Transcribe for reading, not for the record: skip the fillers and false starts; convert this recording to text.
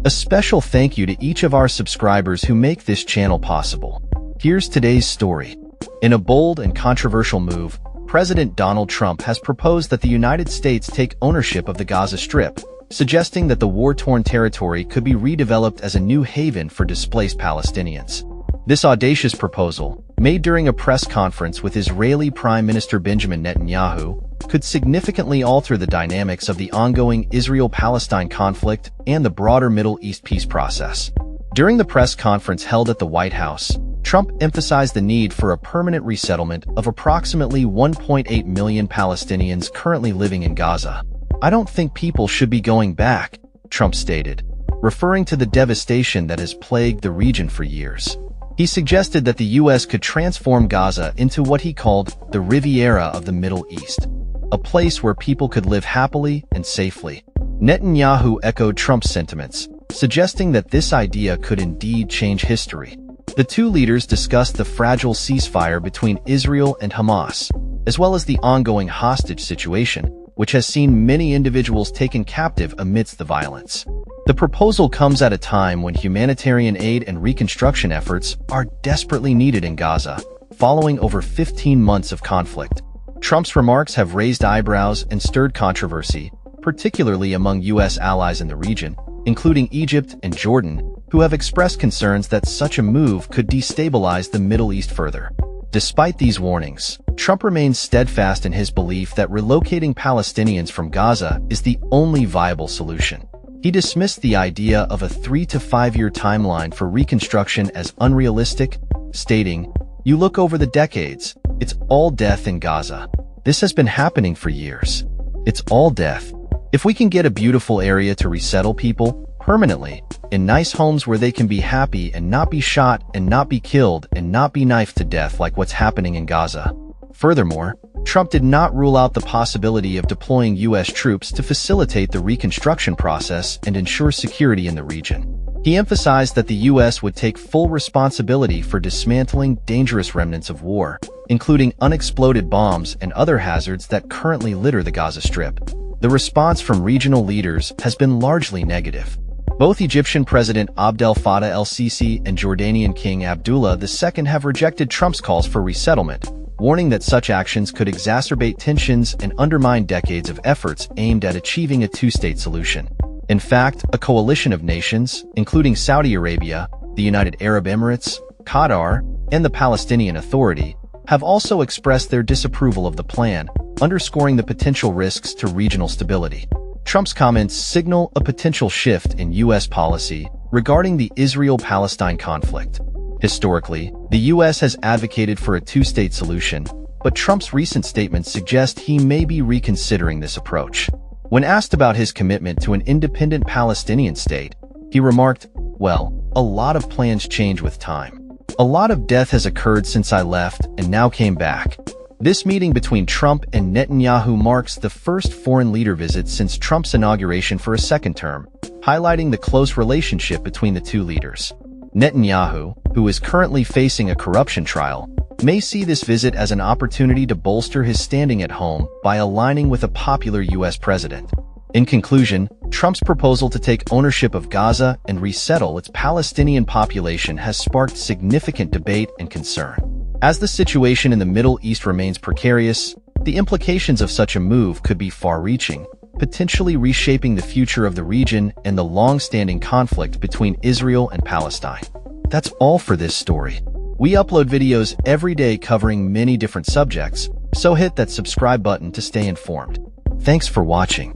A special thank you to each of our subscribers who make this channel possible. Here's today's story. In a bold and controversial move, President Donald Trump has proposed that the United States take ownership of the Gaza Strip, suggesting that the war-torn territory could be redeveloped as a new haven for displaced Palestinians. This audacious proposal, made during a press conference with Israeli Prime Minister Benjamin Netanyahu, could significantly alter the dynamics of the ongoing Israel-Palestine conflict and the broader Middle East peace process. During the press conference held at the White House, Trump emphasized the need for a permanent resettlement of approximately 1.8 million Palestinians currently living in Gaza. "I don't think people should be going back," Trump stated, referring to the devastation that has plagued the region for years. He suggested that the U.S. could transform Gaza into what he called the Riviera of the Middle East, a place where people could live happily and safely. Netanyahu echoed Trump's sentiments, suggesting that this idea could indeed change history. The two leaders discussed the fragile ceasefire between Israel and Hamas, as well as the ongoing hostage situation, which has seen many individuals taken captive amidst the violence. The proposal comes at a time when humanitarian aid and reconstruction efforts are desperately needed in Gaza, following over 15 months of conflict. Trump's remarks have raised eyebrows and stirred controversy, particularly among U.S. allies in the region, including Egypt and Jordan, who have expressed concerns that such a move could destabilize the Middle East further. Despite these warnings, Trump remains steadfast in his belief that relocating Palestinians from Gaza is the only viable solution. He dismissed the idea of a 3 to 5 year timeline for reconstruction as unrealistic, stating, "You look over the decades, it's all death in Gaza. This has been happening for years. It's all death. If we can get a beautiful area to resettle people permanently, in nice homes where they can be happy and not be shot and not be killed and not be knifed to death like what's happening in Gaza." Furthermore, Trump did not rule out the possibility of deploying U.S. troops to facilitate the reconstruction process and ensure security in the region. He emphasized that the U.S. would take full responsibility for dismantling dangerous remnants of war, including unexploded bombs and other hazards that currently litter the Gaza Strip. The response from regional leaders has been largely negative. Both Egyptian President Abdel Fattah el-Sisi and Jordanian King Abdullah II have rejected Trump's calls for resettlement, warning that such actions could exacerbate tensions and undermine decades of efforts aimed at achieving a two-state solution. In fact, a coalition of nations, including Saudi Arabia, the United Arab Emirates, Qatar, and the Palestinian Authority, have also expressed their disapproval of the plan, underscoring the potential risks to regional stability. Trump's comments signal a potential shift in U.S. policy regarding the Israel-Palestine conflict. Historically, the U.S. has advocated for a two-state solution, but Trump's recent statements suggest he may be reconsidering this approach. When asked about his commitment to an independent Palestinian state, he remarked, "Well, a lot of plans change with time. A lot of death has occurred since I left and now came back." This meeting between Trump and Netanyahu marks the first foreign leader visit since Trump's inauguration for a second term, highlighting the close relationship between the two leaders. Netanyahu, who is currently facing a corruption trial, may see this visit as an opportunity to bolster his standing at home by aligning with a popular U.S. president. In conclusion, Trump's proposal to take ownership of Gaza and resettle its Palestinian population has sparked significant debate and concern. As the situation in the Middle East remains precarious, the implications of such a move could be far-reaching, potentially reshaping the future of the region and the long-standing conflict between Israel and Palestine. That's all for this story. We upload videos every day covering many different subjects, so hit that subscribe button to stay informed. Thanks for watching.